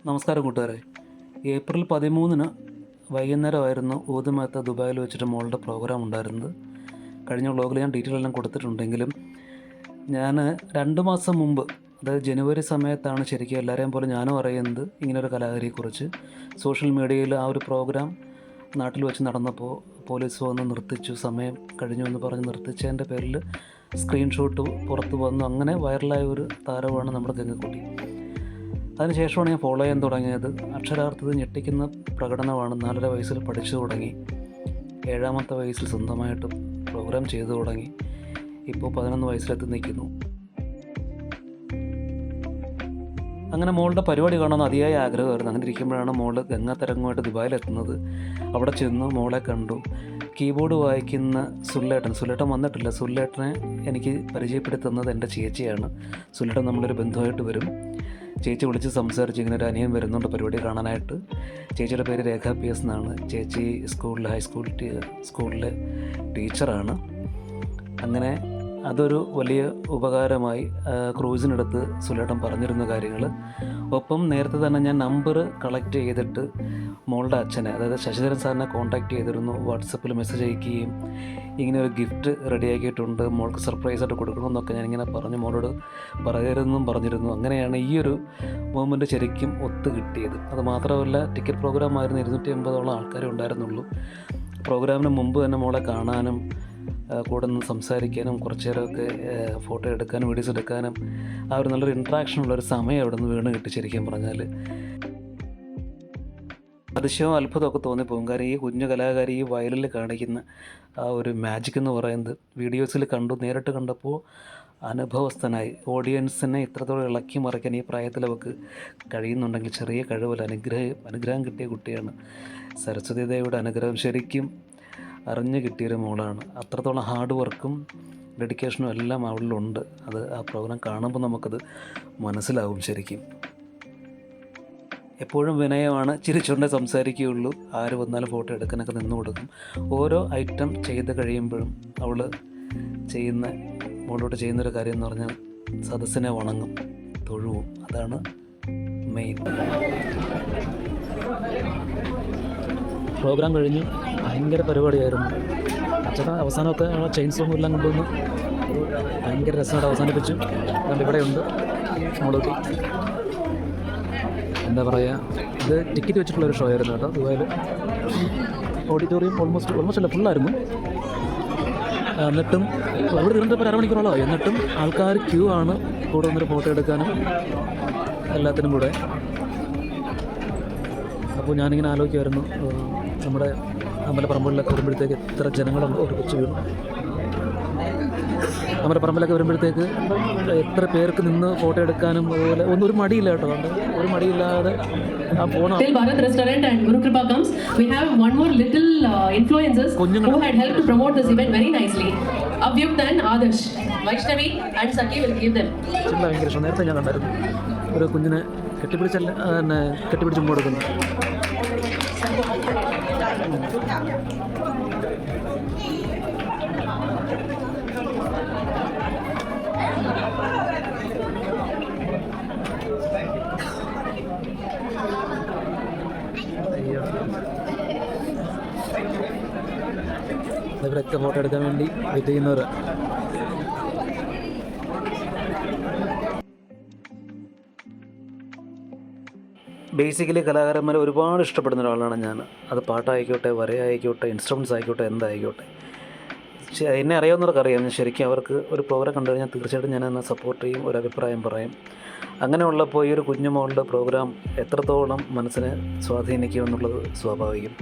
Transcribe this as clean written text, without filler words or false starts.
നമസ്കാരം കൂട്ടുകാരെ. ഏപ്രിൽ 13 വൈകുന്നേരമായിരുന്നു ഊതുമേത്ത ദുബായിൽ വെച്ചിട്ട് മോളുടെ പ്രോഗ്രാം ഉണ്ടായിരുന്നത്. കഴിഞ്ഞ വ്ളോഗിൽ ഞാൻ ഡീറ്റെയിൽ എല്ലാം കൊടുത്തിട്ടുണ്ടെങ്കിലും ഞാൻ 2 മാസം മുമ്പ്, അതായത് ജനുവരി സമയത്താണ് ശരിക്കും എല്ലാവരെയും പോലെ ഞാനും അറിയുന്നത് ഇങ്ങനൊരു കലാകാരിയെക്കുറിച്ച്. സോഷ്യൽ മീഡിയയിൽ ആ ഒരു പ്രോഗ്രാം നാട്ടിൽ വെച്ച് നടന്നപ്പോൾ പോലീസ് വന്ന് നിർത്തിച്ചു, സമയം കഴിഞ്ഞു എന്ന് പറഞ്ഞ് നിർത്തിച്ചതിൻ്റെ പേരിൽ സ്ക്രീൻഷോട്ട് പുറത്ത് വന്നു. അങ്ങനെ വൈറലായ ഒരു താരമാണ് നമ്മുടെ ഗംഗക്കുട്ടി. അതിനുശേഷമാണ് ഞാൻ ഫോളോ ചെയ്യാൻ തുടങ്ങിയത്. അക്ഷരാർത്ഥത്തിൽ ഞെട്ടിക്കുന്ന പ്രകടനമാണ്. 4.5 വയസ്സിൽ പഠിച്ചു തുടങ്ങി, 7ാമത്തെ വയസ്സിൽ സ്വന്തമായിട്ട് പ്രോഗ്രാം ചെയ്തു തുടങ്ങി, ഇപ്പോൾ 11 വയസ്സിലെത്തി നിൽക്കുന്നു. അങ്ങനെ മോളുടെ പരിപാടി കാണാൻ അതിയായ ആഗ്രഹമായിരുന്നു. അങ്ങനെ ഇരിക്കുമ്പോഴാണ് മോള് ഗംഗാതരംഗമായിട്ട് ദുബായിലെത്തുന്നത്. അവിടെ ചെന്ന് മോളെ കണ്ടു. കീബോർഡ് വായിക്കുന്ന സുല്ലേട്ടൻ വന്നിട്ടില്ല. സുല്ലേട്ടനെ എനിക്ക് പരിചയപ്പെടുത്തുന്നത് എൻ്റെ ചേച്ചിയാണ്. സുല്ലേട്ടൻ നമ്മളൊരു ബന്ധുവായിട്ട് വരും. ചേച്ചി വിളിച്ച് സംസാരിച്ച് ഇങ്ങനെ ഒരു അനിയൻ വരുന്നുണ്ട് പരിപാടി കാണാനായിട്ട്. ചേച്ചിയുടെ പേര് രേഖ PS എന്നാണ്. ചേച്ചി സ്കൂളിലെ ടീച്ചറാണ്. അങ്ങനെ അതൊരു വലിയ ഉപകാരമായി. ക്രൂസിനടുത്ത് സുലേട്ടൻ പറഞ്ഞിരുന്ന കാര്യങ്ങൾ, ഒപ്പം നേരത്തെ തന്നെ ഞാൻ നമ്പർ കളക്ട് ചെയ്തിട്ട് മോളുടെ അച്ഛനെ, അതായത് ശശിധരൻ സാറിനെ കോൺടാക്റ്റ് ചെയ്തിരുന്നു. വാട്സപ്പിൽ മെസ്സേജ് അയക്കുകയും ഇങ്ങനെ ഒരു ഗിഫ്റ്റ് റെഡിയാക്കിയിട്ടുണ്ട്, മോൾക്ക് സർപ്രൈസായിട്ട് കൊടുക്കണമെന്നൊക്കെ ഞാനിങ്ങനെ പറഞ്ഞ് മോളോട് പറയരുതെന്നും പറഞ്ഞിരുന്നു. അങ്ങനെയാണ് ഈ ഒരു മൂമെൻറ്റ് ശരിക്കും ഒത്തു കിട്ടിയത്. അത് മാത്രമല്ല, ടിക്കറ്റ് പ്രോഗ്രാമായിരുന്നു. 250ഓളം ആൾക്കാരെ ഉണ്ടായിരുന്നുള്ളൂ. പ്രോഗ്രാമിന് മുമ്പ് തന്നെ മോളെ കാണാനും കൂടെ നിന്ന് സംസാരിക്കാനും കുറച്ച് നേരമൊക്കെ ഫോട്ടോ എടുക്കാനും വീഡിയോസ് എടുക്കാനും ആ ഒരു നല്ലൊരു ഇൻട്രാക്ഷനുള്ളൊരു സമയം അവിടെ നിന്ന് വീണ് കിട്ടി. ശരിക്കും പറഞ്ഞാൽ അതിശയവും അത്ഭുതമൊക്കെ തോന്നിപ്പോകും. കാരണം ഈ കുഞ്ഞു കലാകാരി ഈ വയലിൽ കാണിക്കുന്ന ആ ഒരു മാജിക് എന്ന് പറയുന്നത് വീഡിയോസിൽ കണ്ടു, നേരിട്ട് കണ്ടപ്പോൾ അനുഭവസ്ഥനായി. ഓഡിയൻസിനെ ഇത്രത്തോളം ഇളക്കി മറിക്കാൻ ഈ പ്രായത്തിൽ അവൾക്ക് കഴിയുന്നുണ്ടെങ്കിൽ ചെറിയ കഴിവല്ല, അനുഗ്രഹം കിട്ടിയ കുട്ടിയാണ്. സരസ്വതി ദേവിയുടെ അനുഗ്രഹം ശരിക്കും അറിഞ്ഞു കിട്ടിയൊരു മോളാണ്. അത്രത്തോളം ഹാർഡ് വർക്കും ഡെഡിക്കേഷനും എല്ലാം അവളിലുണ്ട്. അത് ആ പ്രോഗ്രാം കാണുമ്പോൾ നമുക്കത് മനസ്സിലാവും. ശരിക്കും എപ്പോഴും വിനയമാണ്, ചിരിച്ചുകൊണ്ടേ സംസാരിക്കുകയുള്ളൂ. ആര് വന്നാലും ഫോട്ടോ എടുക്കാനൊക്കെ നിന്ന് കൊടുക്കും. ഓരോ ഐറ്റം ചെയ്ത് കഴിയുമ്പോഴും അവൾ മോളോട്ട് ചെയ്യുന്നൊരു കാര്യം എന്ന് പറഞ്ഞാൽ സദസ്സിനെ വണങ്ങും, തൊഴുവും. അതാണ് മെയിൻ. പ്രോഗ്രാം കഴിഞ്ഞ് ഭയങ്കര പരിപാടിയായിരുന്നു. അച്ഛൻ അവസാനമൊക്കെ ചെയിൻ സോങ്ങും എല്ലാം കൊണ്ടുവന്ന് ഭയങ്കര രസമായിട്ട് അവസാനിപ്പിച്ചു. അതുകൊണ്ട് ഇവിടെയുണ്ട് മോളൂട്ടി. എന്താ പറയുക, ഇത് ടിക്കറ്റ് വെച്ചിട്ടുള്ളൊരു ഷോ ആയിരുന്നു കേട്ടോ. ദുബായിൽ ഓഡിറ്റോറിയം ഓൾമോസ്റ്റ് അല്ല, ഫുള്ളായിരുന്നു. എന്നിട്ടും അവിടെ ഇരുന്നിട്ട് 1.5 മണിക്കൂറോളം, എന്നിട്ടും ആൾക്കാർ ക്യൂ ആണ് കൂടെ വന്നൊരു ഫോട്ടോ എടുക്കാനും എല്ലാത്തിനും കൂടെ. അപ്പോൾ ഞാനിങ്ങനെ ആലോചിക്കുമായിരുന്നു, നമ്മുടെ അമ്പലപ്പറമ്പിലൊക്കെ വരുമ്പോഴത്തേക്ക് എത്ര ജനങ്ങളുണ്ട്. ഒരു കൊച്ചു വീട് അമ്പലപ്പറമ്പിലൊക്കെ വരുമ്പോഴത്തേക്ക് എത്ര പേർക്ക് നിന്ന് ഫോട്ടോ എടുക്കാനും അതുപോലെ ഒന്നും ഒരു മടിയില്ല കേട്ടോ. ഒരു മടിയില്ലാതെ ആ പോണം. ഭയങ്കര ഇഷ്ടം. നേരത്തെ ഞാൻ കണ്ടായിരുന്നു ഒരു കുഞ്ഞിനെ കെട്ടിപ്പിടിച്ച് കൊടുക്കുന്നു. ഇവരൊക്കെ ഫോട്ടോ എടുക്കാൻ വേണ്ടി വെയിറ്റ് ചെയ്യുന്നവർ. ബേസിക്കലി കലാകാരന്മാർ ഒരുപാട് ഇഷ്ടപ്പെടുന്ന ഒരാളാണ് ഞാൻ. അത് പാട്ടായിക്കോട്ടെ, വരയായിക്കോട്ടെ, ഇൻസ്ട്രുമെൻറ്റ്സ് ആയിക്കോട്ടെ, എന്തായിക്കോട്ടെ. എന്നെ അറിയാവുന്നവർക്ക് അറിയാം. ഞാൻ ശരിക്കും അവർക്ക് ഒരു പ്രോഗ്രാം കണ്ടു കഴിഞ്ഞാൽ തീർച്ചയായിട്ടും ഞാൻ എന്നെ സപ്പോർട്ട് ചെയ്യും, ഒരു അഭിപ്രായം പറയും. അങ്ങനെയുള്ളപ്പോൾ ഈ ഒരു കുഞ്ഞുമോളുടെ പ്രോഗ്രാം എത്രത്തോളം മനസ്സിനെ സ്വാധീനിക്കുമെന്നുള്ളത് സ്വാഭാവികം.